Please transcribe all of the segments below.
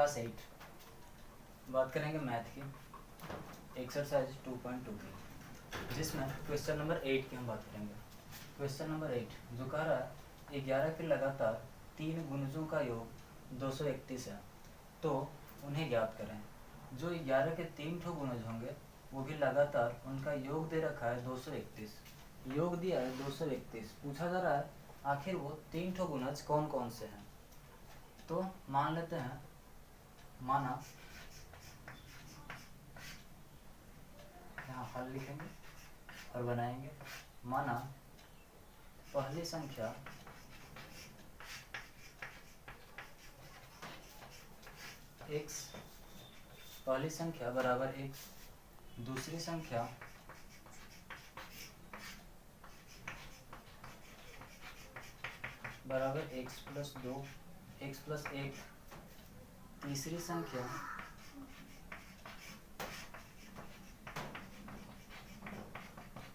Class 8 बात करेंगे math की एक्सरसाइज 2.2 की, जिसमें क्वेश्चन नंबर 8 की हम बात करेंगे। क्वेश्चन नंबर 8 जो कह रहा है 11 के लगातार 3 गुणजों का योग 231 है, तो उन्हें ज्ञात करें। जो 11 के 3 ठो गुणज होंगे वो भी लगातार, उनका योग दे रखा है 231, योग दिया है 231। पूछा जा रहा है आखिर वो 3 ठो गुणज कौन कौन से हैं। तो मान लेते हैं, माना यहाँ हल लिखेंगे और बनाएंगे। माना पहली संख्या x, पहली संख्या बराबर x, दूसरी संख्या बराबर x प्लस 2, x प्लस 1, तीसरी संख्या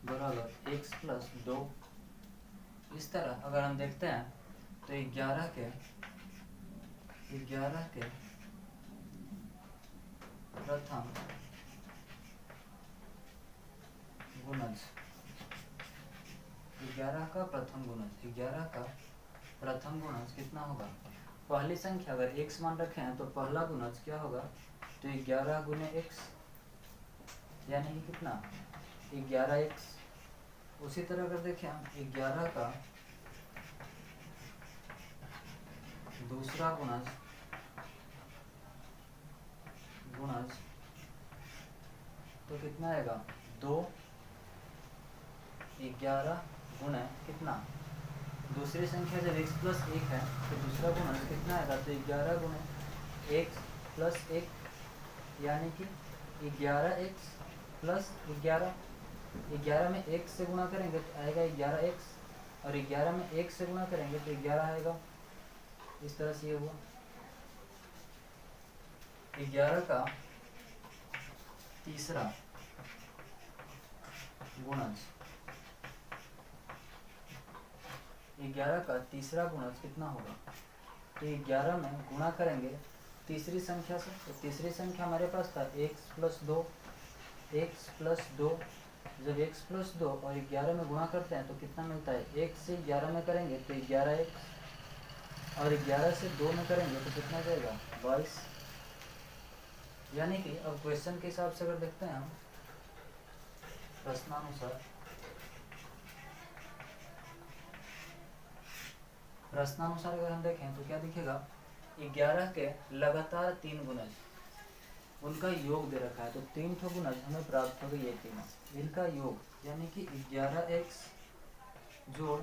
बराबर x प्लस 2। इस तरह अगर हम देखते हैं तो 11 के प्रथम गुणज, 11 का प्रथम गुणज, 11 का प्रथम गुणज कितना होगा। पहली संख्या अगर x मान रखे हैं तो पहला गुणज क्या होगा, तो 11 गुने x यानी कि कितना 11x। उसी तरह अगर देखें हम 11 का दूसरा गुणज तो कितना आएगा 2, 11 गुणे कितना, दूसरी संख्या जब x प्लस 1 है तो दूसरा गुणज कितना आएगा, तो 11 गुणे x प्लस 1 यानी कि 11x प्लस 11। 11 में 1 से गुणा करेंगे तो आएगा 11x, और 11 में 1 से गुणा करेंगे तो 11 आएगा। इस तरह से ये हुआ 11 का तीसरा गुणज, 11 का तीसरा गुणज कितना होगा, तो 11 में गुणा करेंगे तीसरी संख्या से, तो तीसरी संख्या हमारे पास था x प्लस 2, x प्लस 2। जब x प्लस 2 और 11 में गुणा करते हैं तो कितना मिलता है, 1 से 11 में करेंगे तो 11x, और 11 से 2 में करेंगे तो कितना जाएगा 22। यानी कि अब क्वेश्चन के हिसाब से अगर देखते हैं हम प्रश्नानुसार अगर हम देखें तो क्या दिखेगा, 11 के लगातार 3 गुणज, उनका योग दे रखा है, तो 3 ठो गुणज हमें प्राप्त हो गई, ये तीनों, इनका योग यानी कि 11x जोड़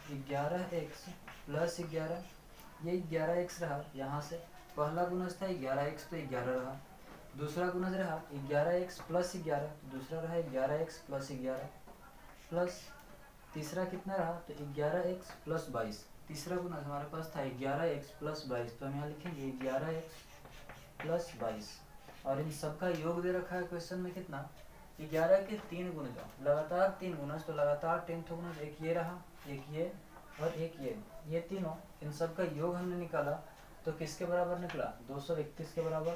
11x प्लस 11, ये 11x रहा, यहाँ से पहला गुणज था 11x तो 11 रहा, दूसरा गुणज रहा 11x प्लस 11, दूसरा रहा 11x प्लस 11, प्लस तीसरा कितना रहा, तो 11x प्लस 22। तीसरा गुणज हमारे पास था 11x प्लस 22, तो हम यहाँ लिखेंगे 11x प्लस 22, और इन सबका योग दे रखा है क्वेश्चन में कितना, 11 के 3 गुणज, लगातार 3 गुणज, तो लगातार 3 गुणज, एक ये रहा, एक ये और एक ये तीनों, इन सब का योग हमने निकाला तो किसके बराबर निकला, 231 के बराबर,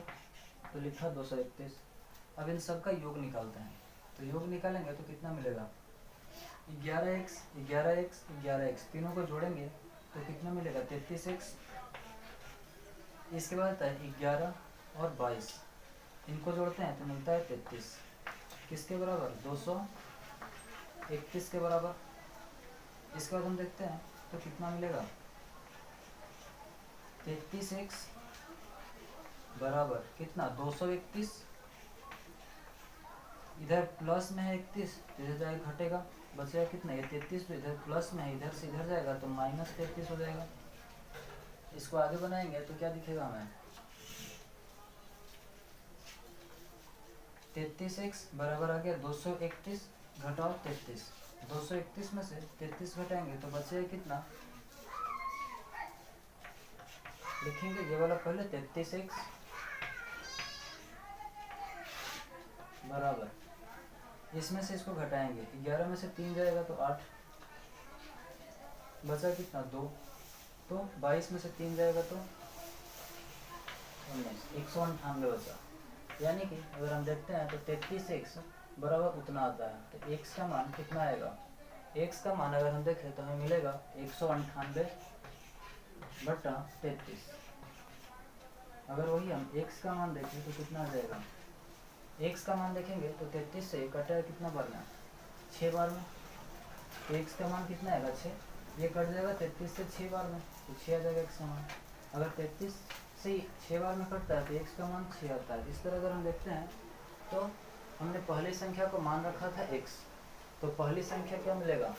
तो लिखा 231। अब इन सब का योग निकालते हैं, तो योग निकालेंगे तो कितना मिलेगा, 11x 11x 11x, तीनों को जोड़ेंगे तो कितना मिलेगा 33x। इसके बाद आता है 11 और 22, इनको जोड़ते हैं तो मिलता है 33, किसके बराबर 231 के बराबर। इसके बाद हम देखते हैं तो कितना मिलेगा, 33x बराबर कितना 231, इधर प्लस में है 31 तो इधर जाएगा घटेगा, बचेगा कितना, ये 33 तो इधर प्लस में है, इधर से इधर जाएगा तो माइनस 33 हो जाएगा। इसको आगे बनाएंगे तो क्या दिखेगा हमें, 33x बराबर आ गया 231 घटाओ 33, 231 में से 33 घटाएंगे तो बचेगा कितना, लिखेंगे ये वाला पहले 33x बराबर, इसमें से इसको घटाएंगे, 11 में से 3 जाएगा तो 8, बचा कितना 2, तो 22 में से 3 जाएगा तो 19, 198 बचा। यानी कि अगर हम देखते हैं तो 33x बराबर उतना आता है। तो x का मान कितना आएगा? x का मान अगर हम देखें तो हमें मिलेगा 198/33। अगर वही हम x का मान देखें तो कितना आ जाएगा? x का मान देखेंगे तो 33 से कटेगा कितना बार में? 6 बार में। तो x का मान कितना आएगा? 6। ये कट जाएगा 33 से 6 बार में, तो 6 आ जाएगा x का मान। अगर 33 से 6 बार में कटता है तो x का मान 6 आता है। इस तरह अगर हम देखते हैं तो हमने पहली संख्या को मान रखा था x, तो पहली संख्या क्या मिलेगा?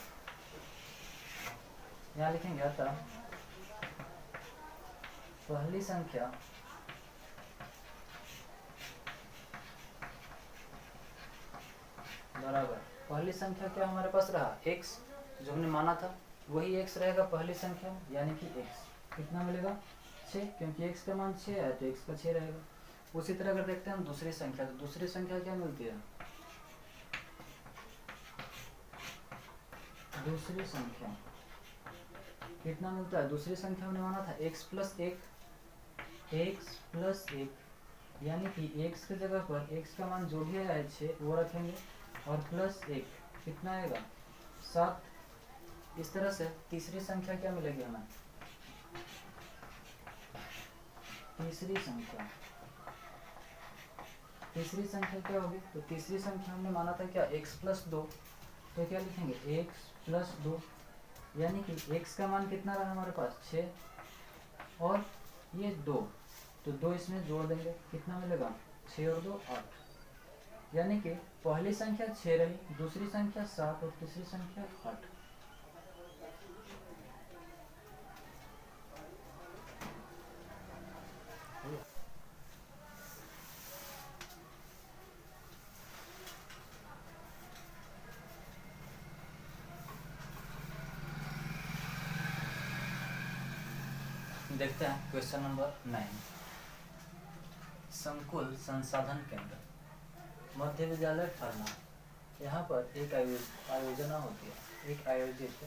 यहाँ लिखेंगे अतः पहली संख्या बराबर, पहली संख्या क्या हमारे पास रहा? x, जो हमने माना था वही x रहेगा पहली संख्या, यानी कि x कितना मिलेगा? 6, क्योंकि x का मान 6 है तो x का 6 रहेगा। उसी तरह अगर देखते हैं हम दूसरी संख्या, तो दूसरी संख्या क्या मिलती है? दूसरी संख्या कितना मिलता है? दूसरी संख्या हमने माना था x + 1, यानी कि x की जगह पर x का मान जो भी है 6 वो रखेंगे और +1 कितना आएगा? 7। इस तरह से तीसरी संख्या क्या मिलेगी हमें? तीसरी संख्या क्या होगी? तो तीसरी संख्या हमने माना था क्या? x + 2, तो क्या लिखेंगे? x + 2, यानी कि x का मान कितना रहा हमारे पास? 6 और ये 2, तो 2 इसमें जोड़ देंगे, कितना मिलेगा? 6 और 2 8, यानी कि पहली संख्या 6 रही, दूसरी संख्या 7 और तीसरी संख्या 8। देखते हैं क्वेश्चन नंबर 9। संकुल संसाधन केंद्र मध्य विद्यालय फरना। यहाँ पर एक आयोजना होती है, एक आयोजित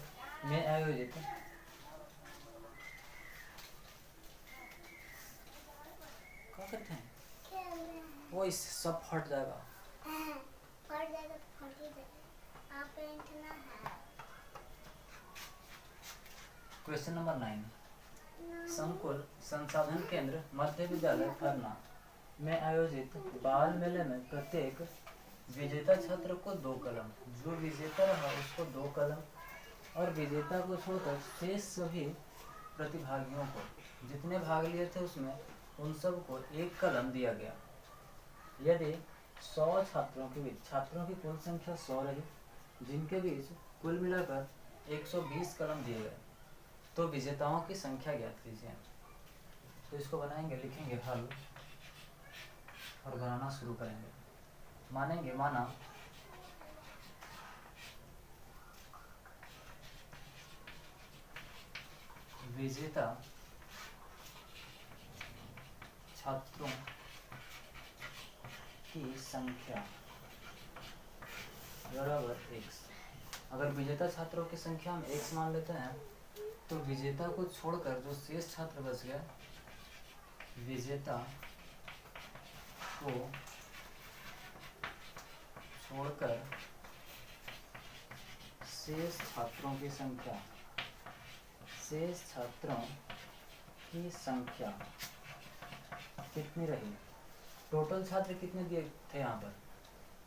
क्या करते हैं? वो इस सब फट जाएगा। Question number 9। संकुल संसाधन केंद्र मध्य विद्यालय फरना में आयोजित बाल मेले में प्रत्येक विजेता छात्र को 2 कलम, जो विजेता रहा उसको 2 कलम और विजेता को छोड़कर शेष सभी प्रतिभागियों को, जितने भाग लिए थे उसमें, उन सबको 1 कलम दिया गया। यदि 100 छात्रों के बीच, छात्रों की कुल संख्या 100 रही, जिनके बीच कुल मिलाकर 120 कलम दिए गए, तो विजेताओं की संख्या ज्ञात कीजिए। तो इसको बनाएंगे, लिखेंगे हल और बनाना शुरू करेंगे। मानेंगे, माना विजेता छात्रों की संख्या बराबर x। अगर विजेता छात्रों की संख्या हम x मान लेते हैं तो विजेता को छोड़कर जो शेष छात्र बच गया, विजेता को छोड़कर शेष छात्रों की संख्या कितनी रही? टोटल छात्र कितने दिए थे यहाँ पर?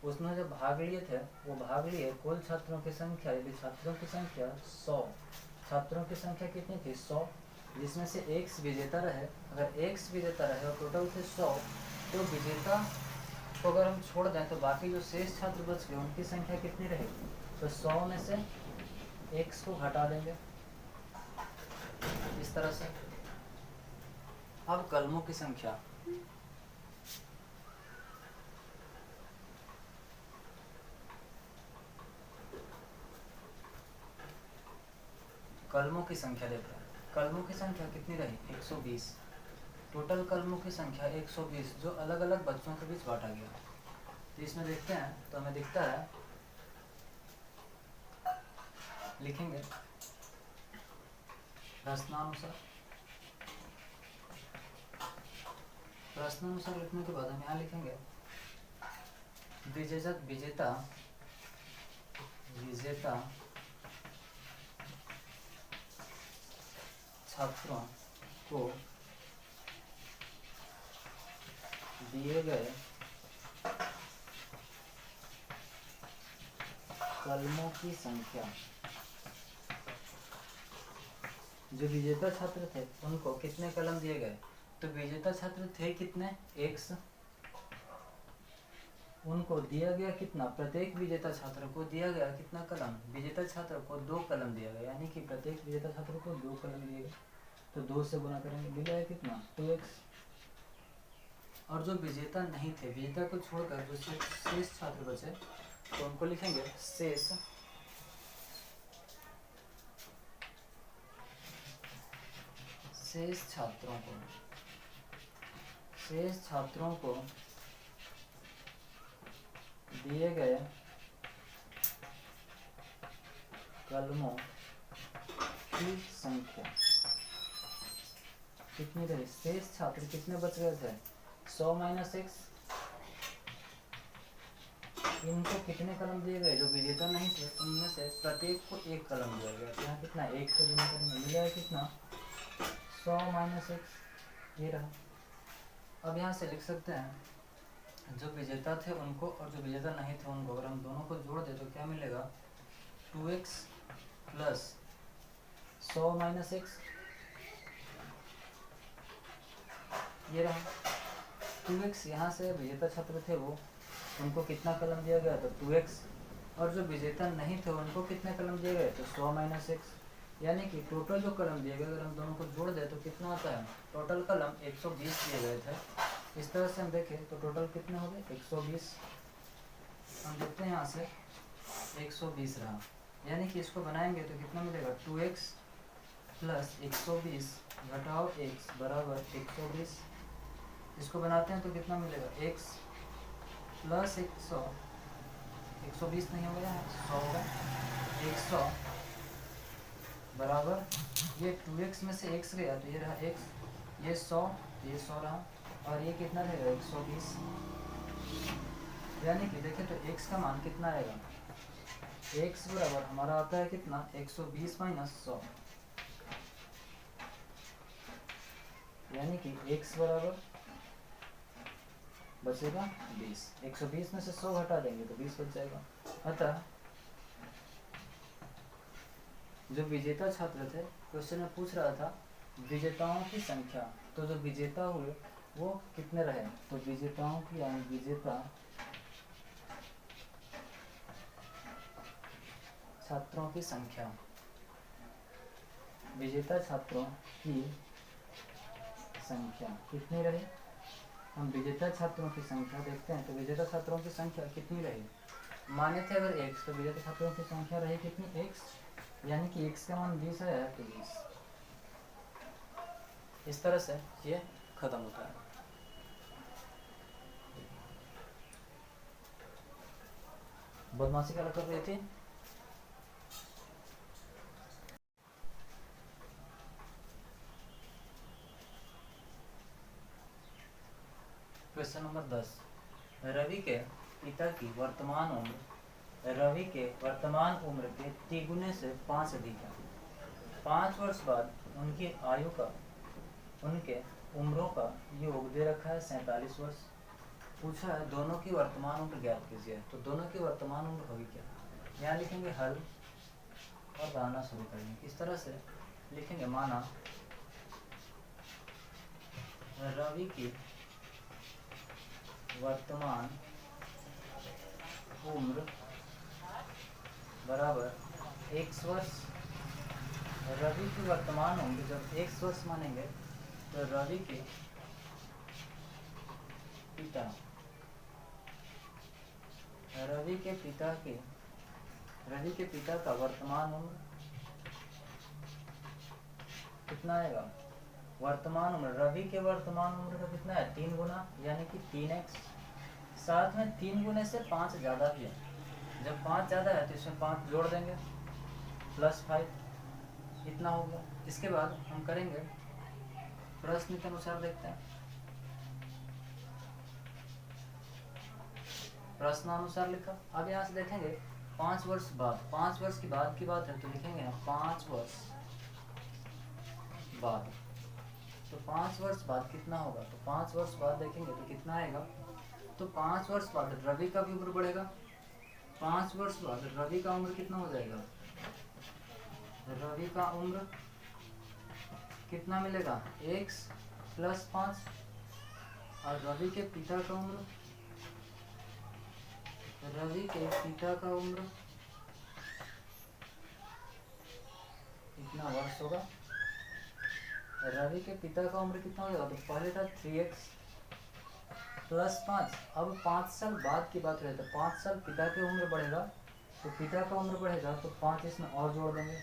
उसमें जब भाग लिए थे वो भाग लिए कुल छात्रों की संख्या, यदि छात्रों की संख्या 100, छात्रों की संख्या कितनी थी? 100, जिसमें से x विजेता रहे। अगर x विजेता रहे और टोटल थे 100, तो विजेता को अगर हम छोड़ दें तो बाकी जो शेष छात्र बच गए उनकी संख्या कितनी रहेगी? तो 100 में से x को घटा देंगे इस तरह से। अब कलमों की संख्या, कलमों की संख्या देखते हैं। कलमों की संख्या कितनी रही? 120। टोटल कलमों की संख्या 120, जो अलग अलग बच्चों के बीच बांटा गया। तो इसमें देखते हैं तो हमें दिखता है, लिखेंगे प्रश्नानुसार। प्रश्नानुसार लिखने के बाद हम यहाँ लिखेंगे विजेता छात्रों को दिए गए कलमों की संख्या। जो विजेता छात्र थे उनको कितने कलम दिए गए? तो विजेता छात्र थे कितने? x। उनको दिया गया कितना? प्रत्येक विजेता छात्र को दिया गया कितना कलम? विजेता छात्र को 2 कलम दिया गया, यानी कि प्रत्येक विजेता छात्र को 2 कलम दिए गए। तो 2 से गुना करेंगे, मिला है कितना? 2x। और जो विजेता नहीं थे, विजेता को छोड़कर जो शेष छात्र बचे, तो उनको लिखेंगे शेष छात्रों को दिए गए कलमों की संख्या कितनी रही? शेष छात्र कितने बच गए थे? 100 - x। इनको कितने कलम दिए गए? जो विजेता नहीं थे उनमें से प्रत्येक को 1 कलम दिया गया। यहाँ कितना? 1 से गुना करेंगे, मिला है कितना? 100 - x। ये रहा। अब यहाँ से लिख सकते हैं जो विजेता थे उनको और जो विजेता नहीं थे उनको अगर हम दोनों को जोड़ दे तो क्या मिलेगा? 2x + 100 - x। ये रहा 2x। यहाँ से विजेता छात्र थे वो, उनको कितना कलम दिया गया? तो 2x। और जो विजेता नहीं थे उनको कितने कलम दिए गए? तो 100 - x। यानी कि टोटल जो कलम दिए गए अगर हम दोनों को जोड़ दें तो कितना आता है? टोटल कलम 120 दिए गए थे। इस तरह से हम देखें तो टोटल कितने हो गए? 120। हम देखते हैं यहाँ से 120 रहा, यानी कि इसको बनाएंगे तो कितना मिलेगा? 2x + 120 घटाओ x बराबर 120। इसको बनाते हैं तो कितना मिलेगा? x + 100, 120 नहीं हो गया है, 100 होगा। 100 बराबर ये 2x में से x गया तो ये रहा x, ये 100, ये 100 रहा, और ये कितना रहेगा? 120। यानी कि देखें तो x का मान कितना आएगा? x बराबर हमारा आता है कितना? 120 - 100, यानी कि x बराबर बचेगा 20। 120 में से 100 घटा देंगे तो 20 बच जाएगा। अतः जो विजेता छात्र थे, क्वेश्चन में पूछ रहा था विजेताओं की संख्या, तो जो विजेता हुए वो कितने रहे? तो विजेताओं की यानी विजेता छात्रों की संख्या, विजेता छात्रों की संख्या कितनी रही? हम विजेता छात्रों की संख्या देखते हैं तो विजेता छात्रों की संख्या कितनी रही? माने थे अगर x, तो विजेता छात्रों की संख्या रही कितनी? x, यानी कि x का मान 20 है तो 20। इस तरह से ये खत्म होता है। बदमाशी क्या कर रही थी? Question number 10। रवि के पिता की वर्तमान उम्र के तिगुने से 5 अधिक है। 5 वर्ष बाद उनकी आयु का उनके उम्रों का योग दे रखा है 47 वर्ष। पूछा है दोनों की वर्तमान उम्र ज्ञात कीजिए, तो दोनों की वर्तमान उम्र होगी क्या? यहाँ लिखेंगे हल और बनाना शुरू करेंगे। इस तरह से लिखेंगे, माना रवि की वर्तमान उम्र बराबर x वर्ष। रवि की वर्तमान उम्र जब x वर्ष मानेंगे तो रवि के पिता का वर्तमान उम्र कितना आएगा? वर्तमान उम्र रवि के वर्तमान उम्र का कितना है? 3 गुना, यानी कि 3x। साथ में 3 गुने से 5 ज़्यादा भी है। जब 5 ज़्यादा है तो इसमें 5 जोड़ देंगे +5, इतना हो गया। इसके बाद हम करेंगे प्रश्न के अनुसार, देखते हैं प्रश्नानुसार लिखा। अब यहाँ से देखेंगे 5 वर्ष बाद, 5 वर्ष की बात है तो लिखेंगे ना 5 वर्ष बाद। तो 5 वर्ष बाद कितना होगा, तो 5 वर्ष बाद देखेंगे तो कितना आएगा, तो 5 वर्ष बाद रवि का भी उम्र बढ़ेगा। 5 वर्ष बाद रवि का उम्र कितना हो जाएगा, रवि का उम्र कितना मिलेगा, x + 5। और रवि के पिता का उम्र, रवि के पिता का उम्र कितना वर्ष होगा, रवि के पिता का उम्र कितना होगा, तो पहले था 3x + 5। अब 5 साल बाद की बात रहे तो 5 साल पिता की उम्र बढ़ेगा, तो पिता का उम्र बढ़ेगा तो 5 इसमें और जोड़ देंगे।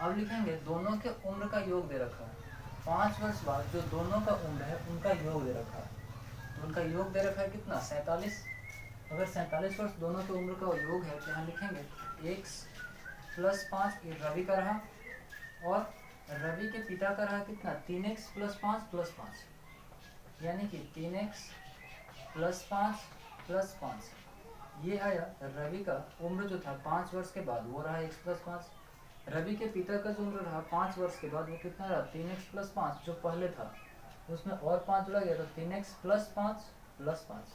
अब लिखेंगे दोनों के उम्र का योग दे रखा है, 5 वर्ष बाद जो दोनों का उम्र है उनका योग दे रखा है, तो उनका योग दे रखा है कितना, 47। अगर 47 वर्ष दोनों के उम्र का योग है तो यहाँ लिखेंगे x + 5, ये रवि का रहा, और रवि के पिता का रहा कितना, 3x + 5 + 5, यानी कि 3x + 5 + 5। ये आया रवि का उम्र जो था 5 वर्ष के बाद, वो रहा x + 5। रवि के पिता का जो उम्र रहा 5 वर्ष के बाद, वो कितना रहा, 3x + 5, जो पहले था उसमें और 5 जुड़ा गया तो 3x + 5 + 5।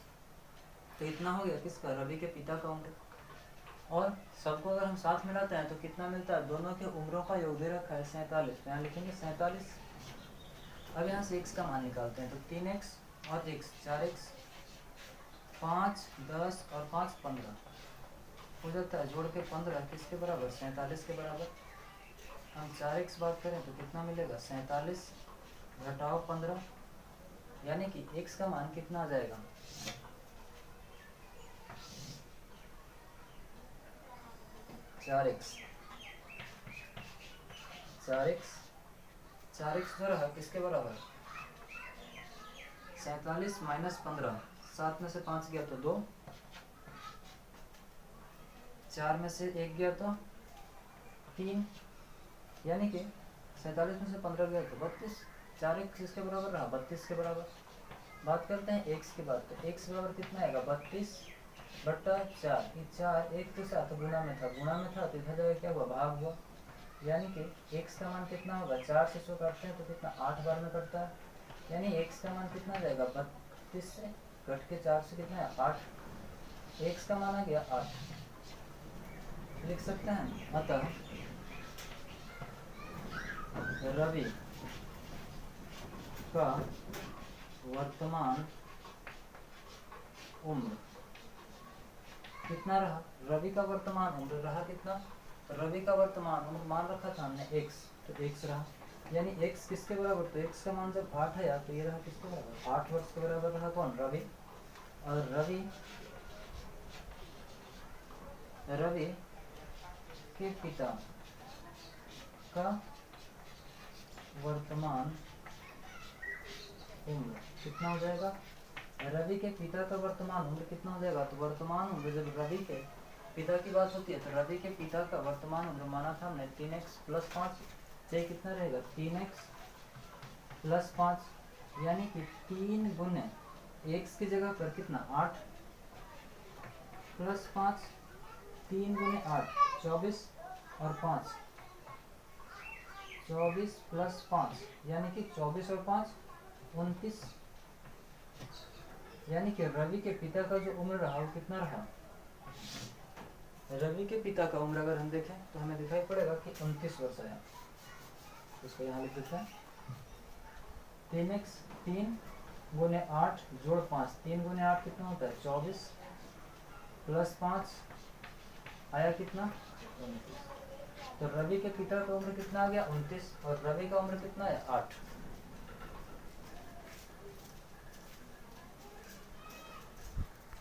तो इतना हो गया किसका, रवि के पिता का उम्र। और सबको अगर हम साथ मिलाते हैं तो कितना मिलता है, दोनों के उम्रों का योग दे रखा है 47, तो यहाँ लिखेंगे 47। अब यहाँ से x का मान निकालते हैं, तो 3x और x 4x, 5 10 और 5 15 हो जाता है, जोड़ के 15 किसके बराबर, 47 के बराबर। हम 4x बात करें तो कितना मिलेगा, 47 घटाओ 15, यानी कि x का मान कितना आ जाएगा, 4x। 4x जो रहा किसके बराबर, 47 - 15, 7 में से 5 गया तो 2, 4 में से 1 गया तो 3, यानी कि 47 में से 15 गया तो 32। 4x किसके बराबर रहा, 32 के बराबर। बात करते हैं x की बात, तो x बराबर कितना आएगा, 32/4। 4 1 के साथ गुणा में था, तो इधर जगह क्या हुआ, भाग हुआ, यानी कि x का मान कितना होगा, 4 से 100 काटते हैं तो कितना, 8 बार में कटता है, यानी x का मान कितना जाएगा, 32 से कट के 4 से कितना है, 8। x का मान आ गया 8, लिख सकते हैं। अतः रवि का वर्तमान उम्र कितना रहा, रवि का वर्तमान उम्र रहा कितना, रवि का वर्तमान उम्र मान रखा था हमने x, तो x रहा, यानी x किसके बराबर, तो x का मान जब 8 आया तो ये रहा किसके बराबर, 8 वर्ष के बराबर रहा कौन, रवि। और रवि के पिता का वर्तमान उम्र कितना हो जाएगा, रवि के पिता का वर्तमान उम्र कितना हो जाएगा, तो वर्तमान उम्र जब रवि के पिता की बात होती है तो रवि के पिता का वर्तमान उम्र माना था हमने 3x + 5, से कितना रहेगा, 3x + 5, यानी कि 3 गुने x की जगह पर कितना, 8 + 5, 3 गुने 8 24 और 5 24 + 5, यानी कि 24 और 5 29, यानी कि रवि के पिता का जो उम्र रहा वो कितना रहा, रवि के पिता का उम्र अगर हम देखें तो हमें दिखाई पड़ेगा कि 29 वर्ष आया। इसको यहाँ लिख देते हैं, 3x 3 गुने 8 जोड़ 5, 3 गुने 8 कितना होता है, 24 + 5 आया कितना, 29। तो रवि के पिता का उम्र कितना आ गया, 29, और रवि का उम्र कितना है, 8।